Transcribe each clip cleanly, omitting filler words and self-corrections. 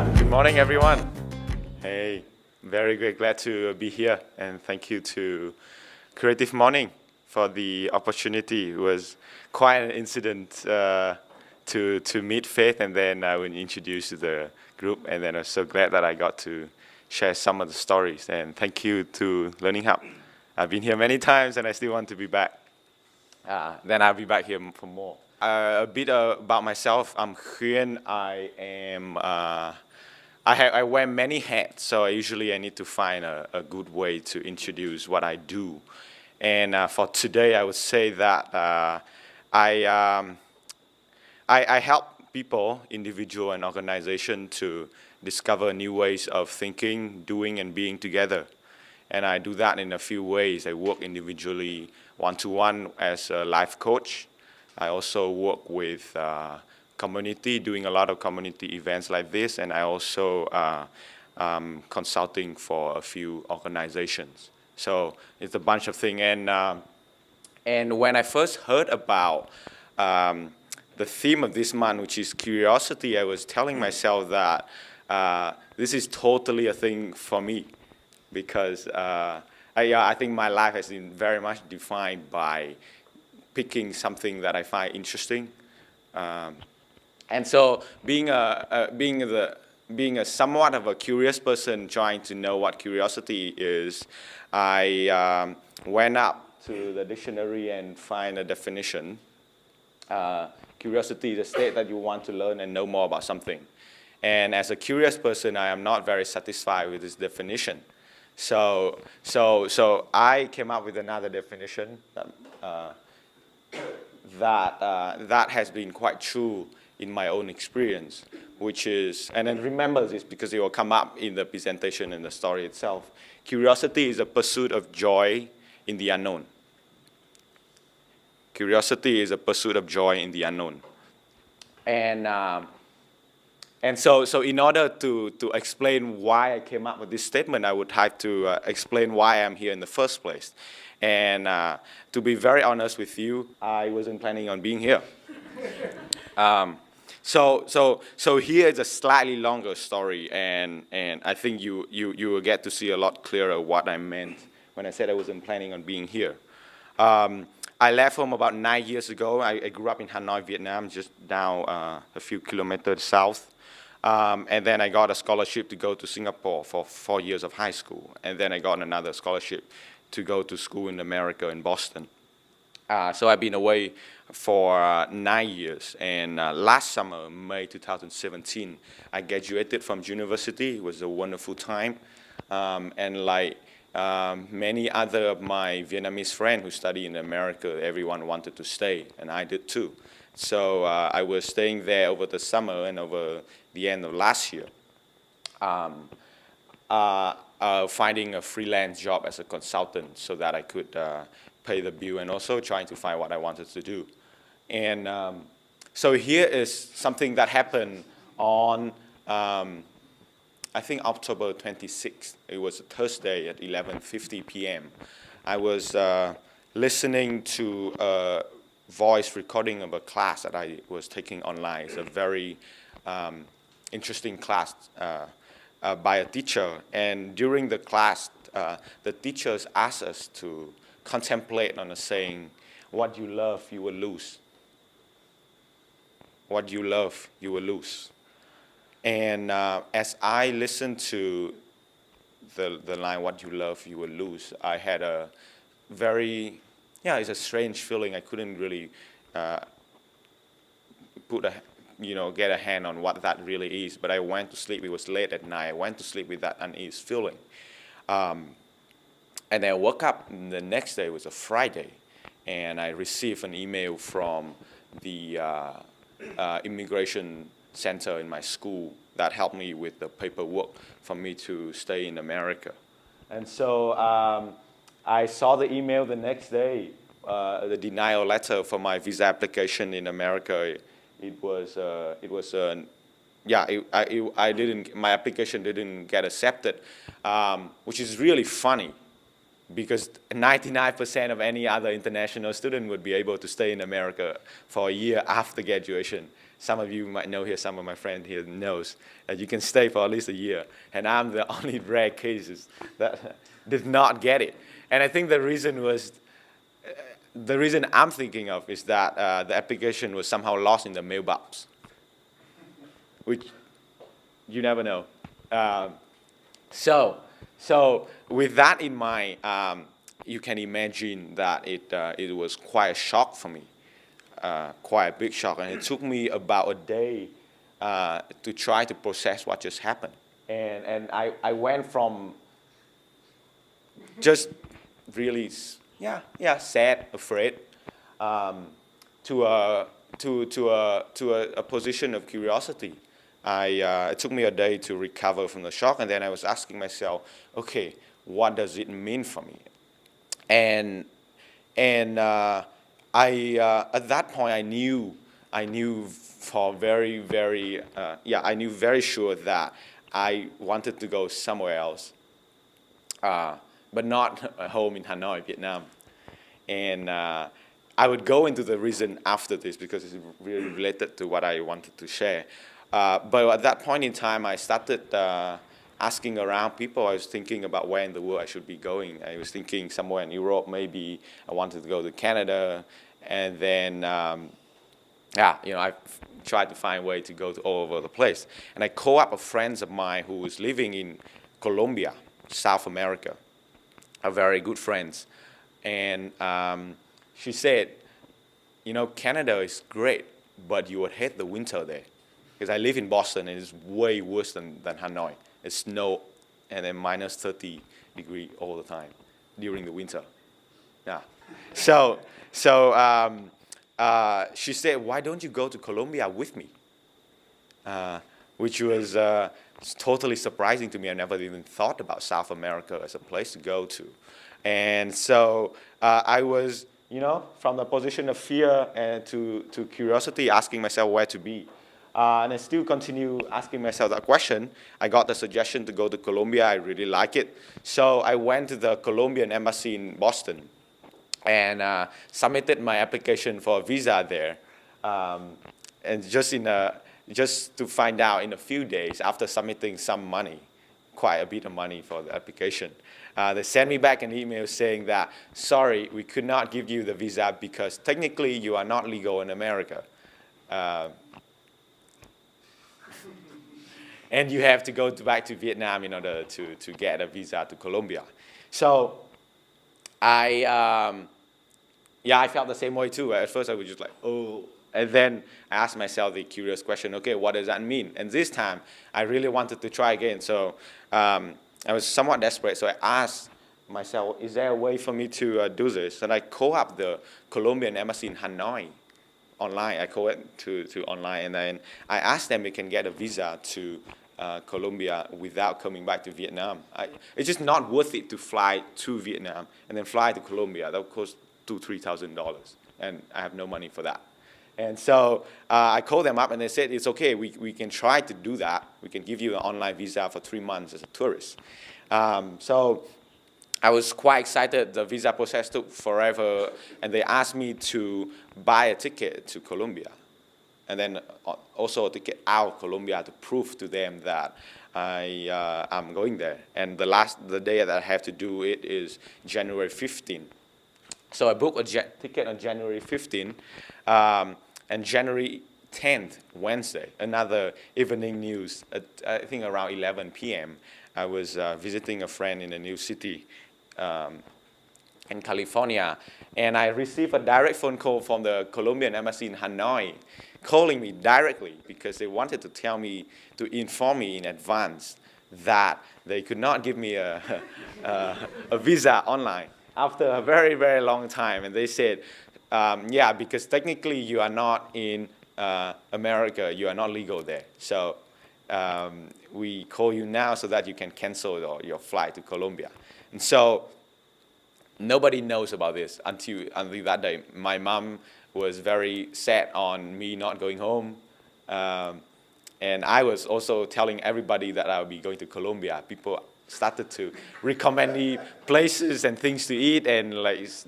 Good morning, everyone. Hey, very glad to be here, and thank you to Creative Morning for the opportunity. It was quite an incident to meet Faith, and then I was introduced to the group, and then I was so glad that I got to share some of the stories. And thank you to Learning Hub. I've been here many times, and I still want to be back. Then I'll be back here for more. A bit about myself. I'm Khuyen. I wear many hats, so I need to find a good way to introduce what I do. And for today, I would say that I help people, individual and organization, to discover new ways of thinking, doing, and being together. And I do that in a few ways. I work individually, one-to-one as a life coach. I also work with community, doing a lot of community events like this, and I also consulting for a few organizations. So it's a bunch of things. And when I first heard about the theme of this month, which is curiosity, I was telling myself that this is totally a thing for me, because I think my life has been very much defined by picking something that I find interesting. And so being a somewhat of a curious person trying to know what curiosity is, I went up to the dictionary and find a definition. Curiosity is a state that you want to learn and know more about something. And as a curious person, I am not very satisfied with this definition. So I came up with another definition that has been quite true in my own experience, which is, and then remember this because it will come up in the presentation and the story itself. Curiosity is a pursuit of joy in the unknown. Curiosity is a pursuit of joy in the unknown. And so in order to explain why I came up with this statement, I would have to explain why I'm here in the first place. And to be very honest with you, I wasn't planning on being here. So here is a slightly longer story, and I think you will get to see a lot clearer what I meant when I said I wasn't planning on being here. I left home about 9 years ago. I grew up in Hanoi, Vietnam, just down a few kilometers south. And then I got a scholarship to go to Singapore for 4 years of high school. And then I got another scholarship to go to school in America, in Boston. So I've been away for 9 years. And last summer, May 2017, I graduated from university. It was a wonderful time. And like many other of my Vietnamese friends who study in America, everyone wanted to stay, and I did too. So I was staying there over the summer and over the end of last year, finding a freelance job as a consultant so that I could pay the bill, and also trying to find what I wanted to do. And so here is something that happened on, I think, October 26th. It was a Thursday at 11:50 p.m. I was listening to a voice recording of a class that I was taking online. It's a very interesting class by a teacher. And during the class, the teachers asked us to contemplate on a saying, what you love, you will lose. What you love, you will lose. And as I listened to the line, what you love, you will lose, I had a very, it's a strange feeling. I couldn't really get a hand on what that really is. But I went to sleep. It was late at night. I went to sleep with that unease feeling. And I woke up the next day. It was a Friday. And I received an email from the immigration center in my school that helped me with the paperwork for me to stay in America. And so I saw the email the next day, the denial letter for my visa application in America. My application didn't get accepted, which is really funny, because 99% of any other international student would be able to stay in America for a year after graduation. some of you might know here, some of my friends here knows that you can stay for at least a year. And I'm the only rare cases that did not get it. And I think the reason I'm thinking of is that the application was somehow lost in the mailbox, which you never know. So with that in mind, you can imagine that it was quite a shock for me, quite a big shock. And it took me about a day to try to process what just happened. And I went from just really, sad, afraid, to a position of curiosity. It took me a day to recover from the shock, and then I was asking myself, okay, what does it mean for me? And at that point, I knew for very, very, I knew very sure that I wanted to go somewhere else, but not home in Hanoi, Vietnam. And I would go into the reason after this because it's really related to what I wanted to share. But at that point in time, I started asking around people. I was thinking about where in the world I should be going. I was thinking somewhere in Europe, maybe. I wanted to go to Canada. And then, I tried to find a way to go to all over the place. And I called up a friend of mine who was living in Colombia, South America, a very good friend. And she said, Canada is great, but you would hate the winter there. Because I live in Boston, and it's way worse than Hanoi. It's snow and then minus 30 degrees all the time during the winter. Yeah. So she said, why don't you go to Colombia with me? Which was totally surprising to me. I never even thought about South America as a place to go to. And so I was, from the position of fear and to curiosity, asking myself where to be. And I still continue asking myself that question. I got the suggestion to go to Colombia. I really like it. So I went to the Colombian embassy in Boston and submitted my application for a visa there. And just to find out in a few days after submitting some money, quite a bit of money for the application, they sent me back an email saying that, sorry, we could not give you the visa because technically you are not legal in America. And you have to go back to Vietnam in order to get a visa to Colombia. So I felt the same way too. At first I was just like, oh. And then I asked myself the curious question, okay, what does that mean? And this time I really wanted to try again. So I was somewhat desperate. So I asked myself, is there a way for me to do this? And I called up the Colombian embassy in Hanoi online. I called it to online. And then I asked them if they can get a visa to Colombia without coming back to Vietnam. It's just not worth it to fly to Vietnam and then fly to Colombia. That would cost $2,000-3,000, and I have no money for that. And so I called them up and they said, it's okay, we can try to do that. We can give you an online visa for 3 months as a tourist. So I was quite excited. The visa process took forever, and they asked me to buy a ticket to Colombia, and then also a ticket out of Colombia to prove to them that I'm going there. And the day that I have to do it is January 15. So I booked a ticket on January 15, and January 10th, Wednesday, another evening news, I think around 11 p.m., I was visiting a friend in a new city in California, and I received a direct phone call from the Colombian embassy in Hanoi, calling me directly because they wanted to inform me in advance that they could not give me a visa online after a very, very long time. And they said, because technically you are not in America, you are not legal there. So we call you now so that you can cancel your flight to Colombia. And so nobody knows about this until that day. My mom was very set on me not going home. And I was also telling everybody that I would be going to Colombia. People started to recommend me places and things to eat and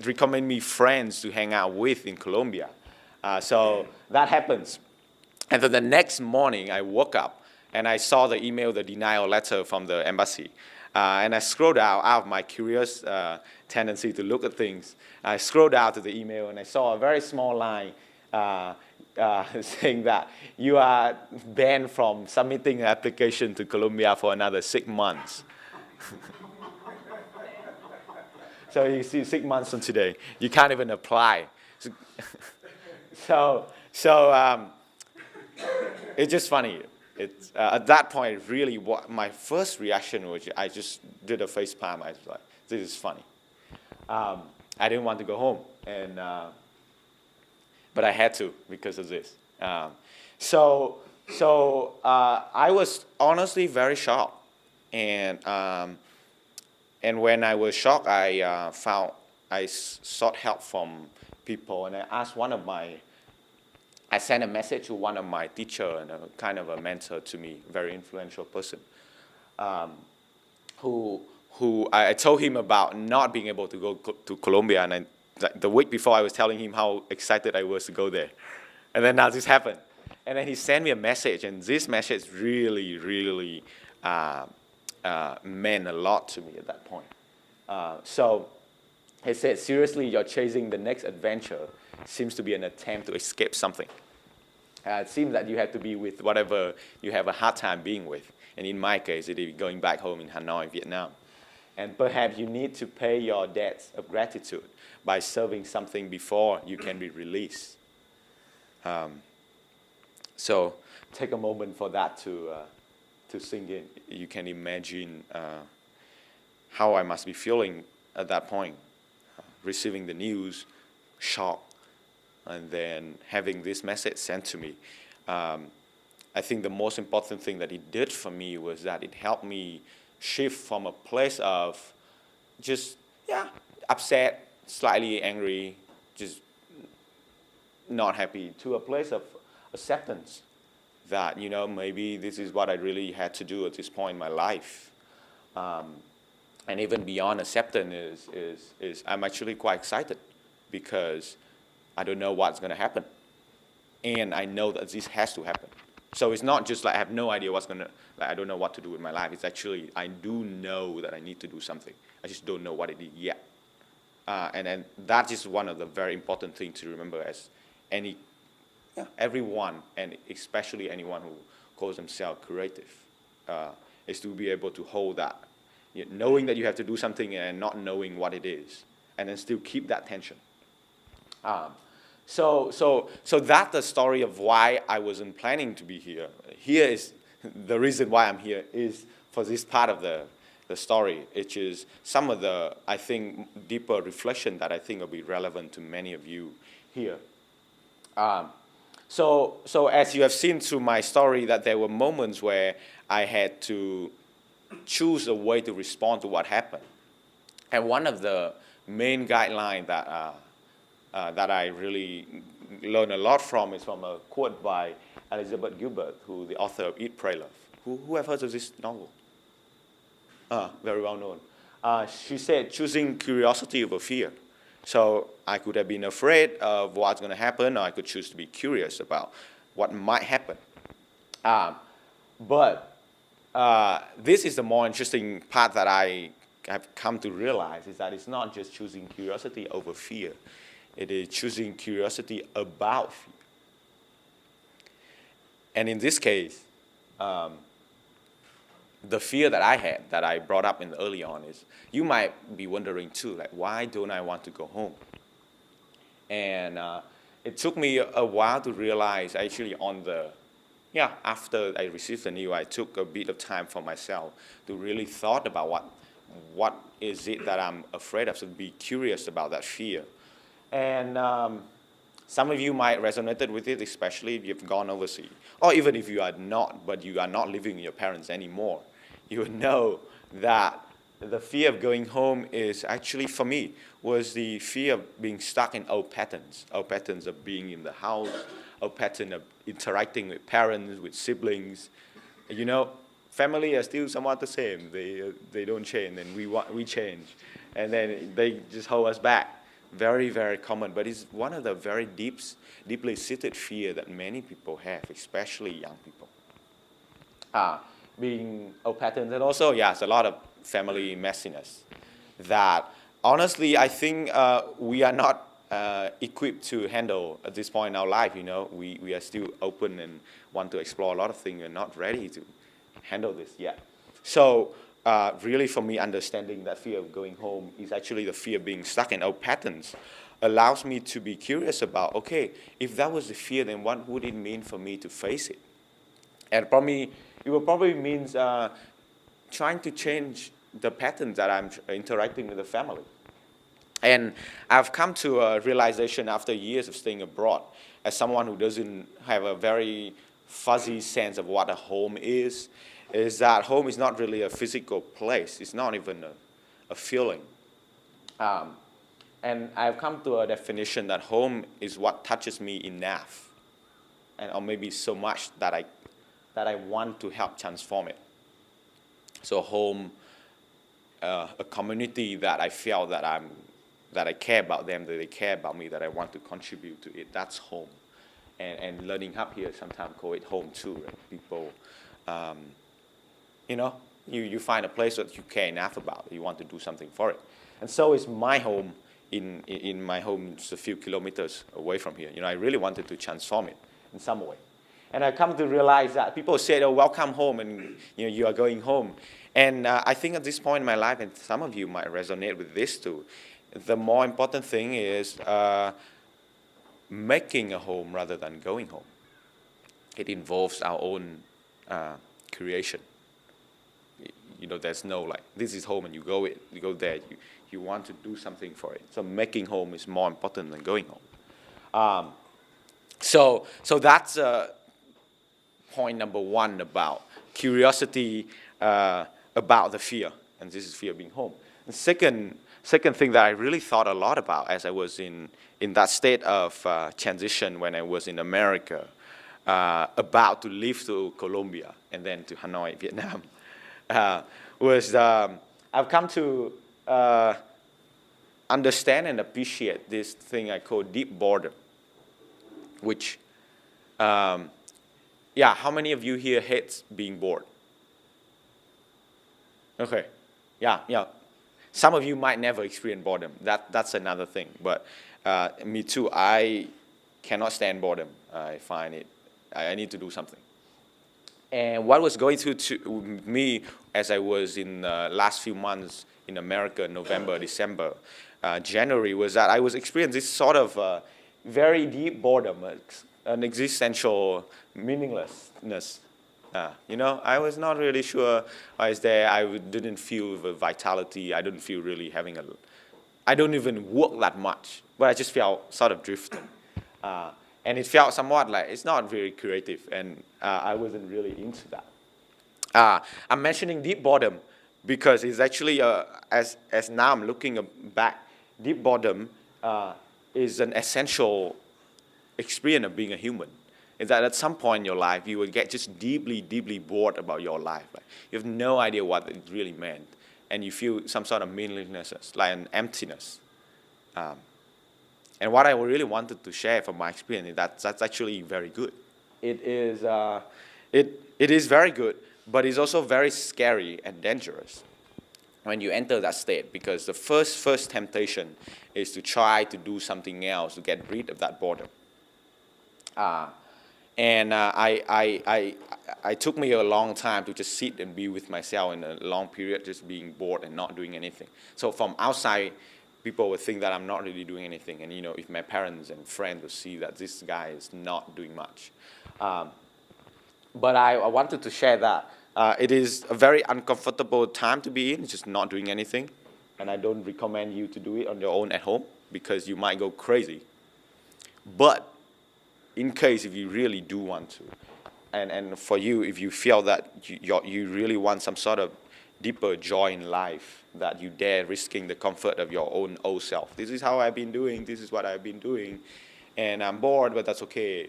recommend me friends to hang out with in Colombia. So that happens. And then the next morning, I woke up and I saw the email, the denial letter from the embassy. And I scrolled out of my curious tendency to look at things. I scrolled out to the email and I saw a very small line saying that you are banned from submitting an application to Colombia for another 6 months. So you see, 6 months from today, you can't even apply. So it's just funny. It's, at that point, really, what my first reaction was, I just did a face palm. I was like, this is funny. I didn't want to go home, but I had to because of this. So I was honestly very shocked. And when I was shocked, I sought help from people, and I asked I sent a message to one of my teacher and a kind of a mentor to me, very influential person, who I told him about not being able to go to Colombia, and the week before I was telling him how excited I was to go there, and then now this happened, and then he sent me a message, and this message really meant a lot to me at that point. So he said, seriously, you're chasing the next adventure. Seems to be an attempt to escape something. It seems that you have to be with whatever you have a hard time being with. And in my case, it is going back home in Hanoi, Vietnam. And perhaps you need to pay your debts of gratitude by serving something before you can be released. So take a moment for that to sink in. You can imagine how I must be feeling at that point, receiving the news, shock, and then having this message sent to me. I think the most important thing that it did for me was that it helped me shift from a place of just, upset, slightly angry, just not happy, to a place of acceptance that, maybe this is what I really had to do at this point in my life. And even beyond acceptance is I'm actually quite excited because I don't know what's going to happen. And I know that this has to happen. So it's not just like I have no idea I don't know what to do with my life. It's actually, I do know that I need to do something. I just don't know what it is yet. And that is one of the very important things to remember as everyone, and especially anyone who calls themselves creative, is to be able to hold that. Knowing that you have to do something and not knowing what it is, and then still keep that tension. So that's the story of why I wasn't planning to be here. Here is the reason why I'm here is for this part of the story, which is some of the, I think, deeper reflection that I think will be relevant to many of you here. So as you have seen through my story, that there were moments where I had to choose a way to respond to what happened. And one of the main guidelines that I really learned a lot from is from a quote by Elizabeth Gilbert, who the author of Eat, Pray, Love. Who have heard of this novel? Very well known. She said, choosing curiosity over fear. So I could have been afraid of what's going to happen, or I could choose to be curious about what might happen. But this is the more interesting part that I have come to realize, is that it's not just choosing curiosity over fear. It is choosing curiosity about fear. And in this case, the fear that I had, that I brought up early on, is you might be wondering too, like, why don't I want to go home? And it took me a while to realize, actually, after I received the news, I took a bit of time for myself to really thought about what is it that I'm afraid of, so be curious about that fear. And some of you might resonate with it, especially if you've gone overseas. Or even if you are not, but you are not living with your parents anymore. You would know that the fear of going home is actually, for me, was the fear of being stuck in old patterns of being in the house, old pattern of interacting with parents, with siblings. Family are still somewhat the same. They don't change, and we change. And then they just hold us back. Very, very common, but it's one of the very deeply seated fear that many people have, especially young people. Being old patterns, and also, yes, a lot of family messiness that honestly I think we are not equipped to handle at this point in our life. We are still open and want to explore a lot of things. We're not ready to handle this yet. So really for me, understanding that fear of going home is actually the fear of being stuck in old patterns allows me to be curious about, okay, if that was the fear, then what would it mean for me to face it? And probably, it will probably means trying to change the patterns that I'm interacting with the family. And I've come to a realization after years of staying abroad, as someone who doesn't have a very fuzzy sense of what a home is that home is not really a physical place. It's not even a feeling. And I've come to a definition that home is what touches me enough, or maybe so much that I want to help transform it. So home, a community that I feel that I care about them, that they care about me, that I want to contribute to it. That's home. And learning hub here sometimes call it home too. Right? People, you find a place that you care enough about. You want to do something for it. And so is my home. In my home, it's a few kilometers away from here. I really wanted to transform it in some way. And I come to realize that people say, "Oh, welcome home," and you are going home. And I think at this point in my life, and some of you might resonate with this too, the more important thing is making a home rather than going home. It involves our own creation. There's no like, this is home and you go there, you want to do something for it. So making home is more important than going home. So that's point number one about curiosity about the fear, and this is fear of being home. The second thing that I really thought a lot about as I was in that state of transition when I was in America, about to leave to Colombia and then to Hanoi, Vietnam, was I've come to understand and appreciate this thing I call deep boredom, which, how many of you here hates being bored? Okay, yeah. Some of you might never experience boredom. That's another thing. But me too. I cannot stand boredom. I find it. I need to do something. And what was going through to me as I was in the last few months in America, November, December, January, was that I was experiencing this sort of very deep boredom, an existential meaninglessness. I was not really sure I was there. I didn't feel the vitality. I didn't feel really I don't even work that much, but I just felt sort of drifting. And it felt somewhat like it's not very creative, and I wasn't really into that. I'm mentioning deep boredom because it's actually, as now I'm looking back, deep boredom is an essential experience of being a human. Is that at some point in your life, you will get just deeply, deeply bored about your life. Like, you have no idea what it really meant. And you feel some sort of meaninglessness, like an emptiness. And what I really wanted to share from my experience is that's actually very good. It is very good, but it's also very scary and dangerous when you enter that state, because the first temptation is to try to do something else to get rid of that boredom. And I took me a long time to just sit and be with myself in a long period, just being bored and not doing anything. So from outside, people would think that I'm not really doing anything. And if my parents and friends would see that this guy is not doing much. But I wanted to share that. It is a very uncomfortable time to be in, just not doing anything. And I don't recommend you to do it on your own at home because you might go crazy. But in case if you really do want to, and for you, if you feel that you really want some sort of deeper joy in life, that you dare risking the comfort of your own old self. This is how I've been doing, this is what I've been doing, and I'm bored, but that's okay.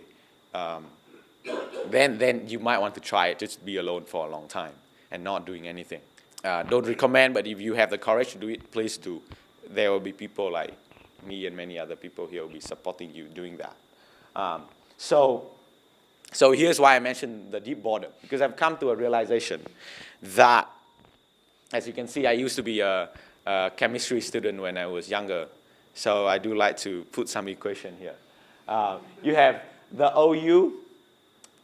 Then you might want to try it, just be alone for a long time and not doing anything. Don't recommend, but if you have the courage to do it, please do. There will be people like me and many other people here will be supporting you doing that. So here's why I mentioned the deep boredom, because I've come to a realization that, as you can see, I used to be a chemistry student when I was younger. So I do like to put some equation here. You have the OU,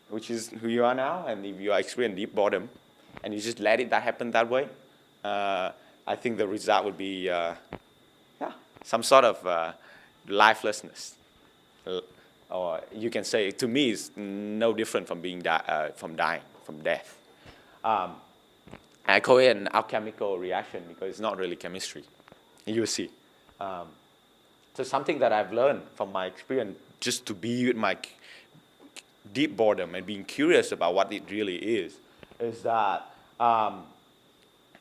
which is who you are now, and if you are experiencing deep boredom, and you just let it happen that way, I think the result would be some sort of lifelessness. Or you can say, to me, it's no different from from dying, from death. I call it an alchemical reaction because it's not really chemistry. You'll see. So something that I've learned from my experience, just to be with my deep boredom and being curious about what it really is that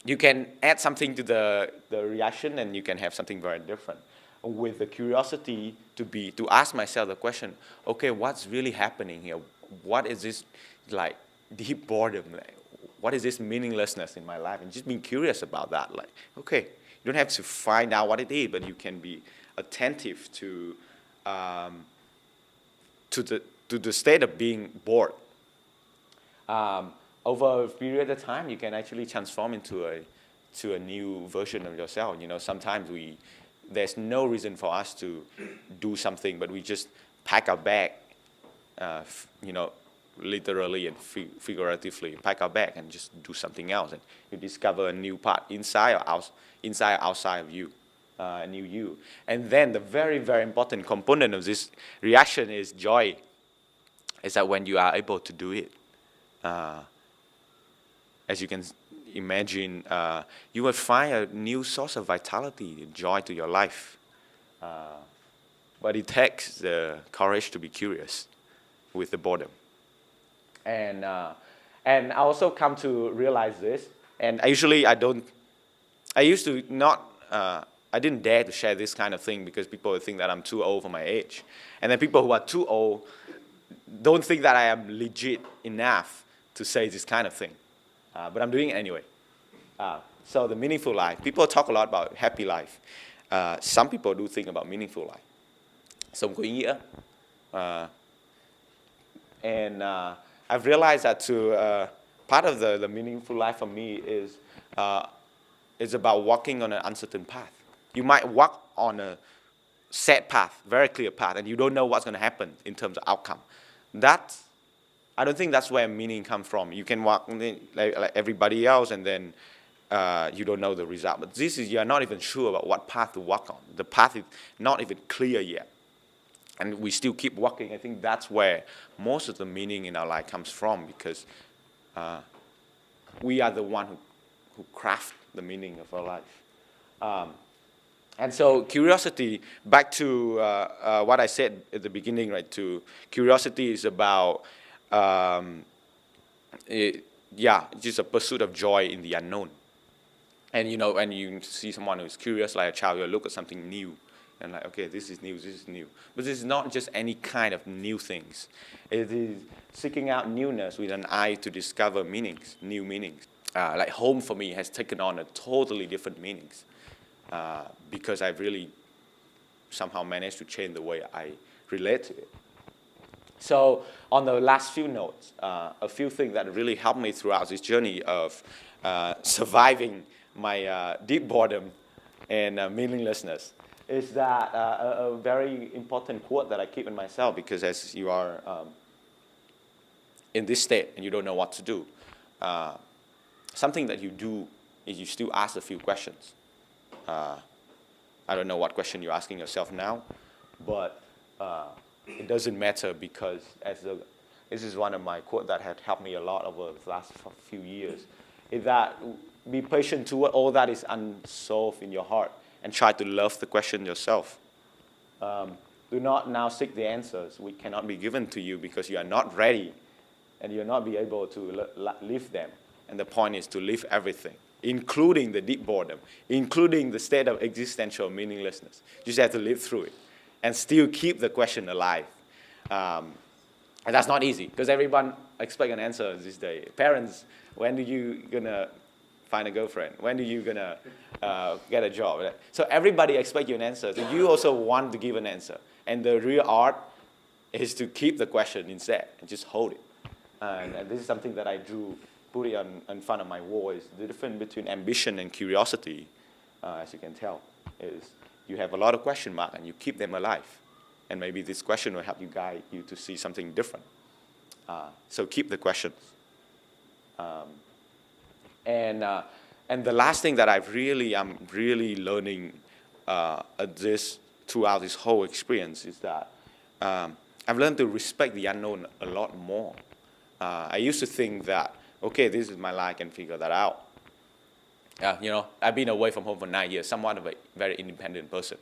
you can add something to the reaction and you can have something very different. With the curiosity to ask myself the question, okay, what's really happening here? What is this like deep boredom? Like, what is this meaninglessness in my life? And just being curious about that. Like, okay, you don't have to find out what it is, but you can be attentive to the state of being bored. Over a period of time, you can actually transform into a new version of yourself. You know, sometimes there's no reason for us to do something, but we just pack our bag, literally and figuratively, pack our bag and just do something else, and you discover a new part inside or outside of you, a new you. And then the very, very important component of this reaction is joy. Is that when you are able to do it, as you can imagine, you will find a new source of vitality, joy to your life. But it takes the courage to be curious with the boredom. And I also come to realize this. And I didn't dare to share this kind of thing because people would think that I'm too old for my age. And then people who are too old don't think that I am legit enough to say this kind of thing. But I'm doing it anyway. So the meaningful life. People talk a lot about happy life. Some people do think about meaningful life. Sống có ý nghĩa. And I've realized that part of the meaningful life for me is about walking on an uncertain path. You might walk on a set path, very clear path, and you don't know what's going to happen in terms of outcome. I don't think that's where meaning comes from. You can walk like everybody else, and then you don't know the result. But you're not even sure about what path to walk on. The path is not even clear yet. And we still keep walking. I think that's where most of the meaning in our life comes from, because we are the one who craft the meaning of our life. And so curiosity, back to what I said at the beginning, right? Curiosity is about, just a pursuit of joy in the unknown. And when you see someone who's curious like a child, you look at something new. And like, okay, this is new, this is new. But this is not just any kind of new things. It is seeking out newness with an eye to discover meanings, new meanings. Like home for me has taken on a totally different meanings because I've really somehow managed to change the way I relate to it. So on the last few notes, a few things that really helped me throughout this journey of surviving my deep boredom and meaninglessness is that a very important quote that I keep in myself, because as you are in this state and you don't know what to do, something that you do is you still ask a few questions. I don't know what question you're asking yourself now, but it doesn't matter, because this is one of my quotes that had helped me a lot over the last few years, is that be patient toward all that is unsolved in your heart and try to love the question yourself. Do not now seek the answers which cannot be given to you because you are not ready and you'll not be able to live them. And the point is to live everything, including the deep boredom, including the state of existential meaninglessness. You just have to live through it and still keep the question alive. And that's not easy, because everyone expects an answer these days. Parents, when are you going to find a girlfriend? When are you going to get a job. Right? So everybody expects you an answer. So you also want to give an answer. And the real art is to keep the question instead and just hold it. And this is something that I drew, put it on in front of my wall, is the difference between ambition and curiosity, as you can tell, is you have a lot of question marks and you keep them alive. And maybe this question will help you guide you to see something different. So keep the questions. And the last thing that I'm really learning throughout this whole experience is that I've learned to respect the unknown a lot more. I used to think that, okay, this is my life, I can figure that out. I've been away from home for 9 years, somewhat of a very independent person.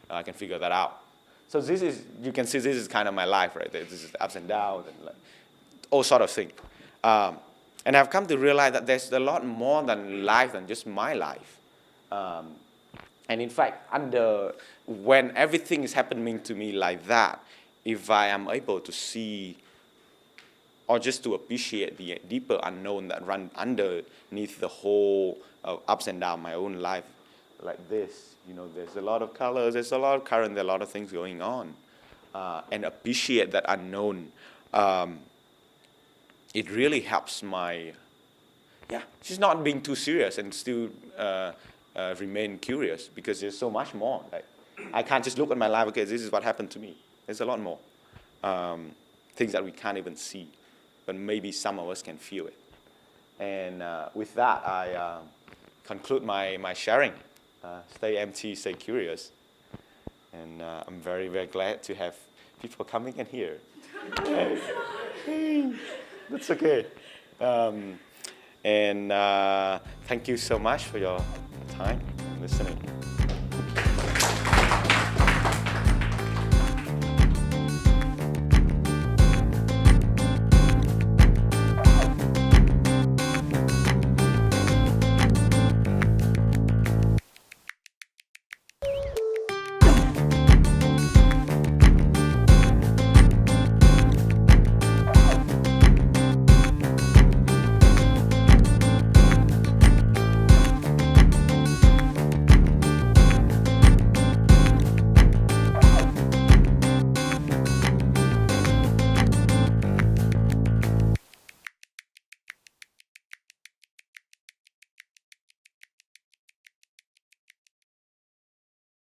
I can figure that out. So you can see this is kind of my life, right? This is the ups and downs and like, all sort of things. And I've come to realize that there's a lot more than life than just my life. And in fact, when everything is happening to me like that, if I am able to see or just to appreciate the deeper unknown that run underneath the whole ups and downs of my own life, like this, there's a lot of colors, there's a lot of current, there are a lot of things going on, and appreciate that unknown. It really helps just not being too serious and still remain curious, because there's so much more. Like, I can't just look at my life, okay, this is what happened to me. There's a lot more. Things that we can't even see, but maybe some of us can feel it. And with that, I conclude my sharing. Stay empty, stay curious. And I'm very, very glad to have people coming in here. That's okay. And thank you so much for your time and listening.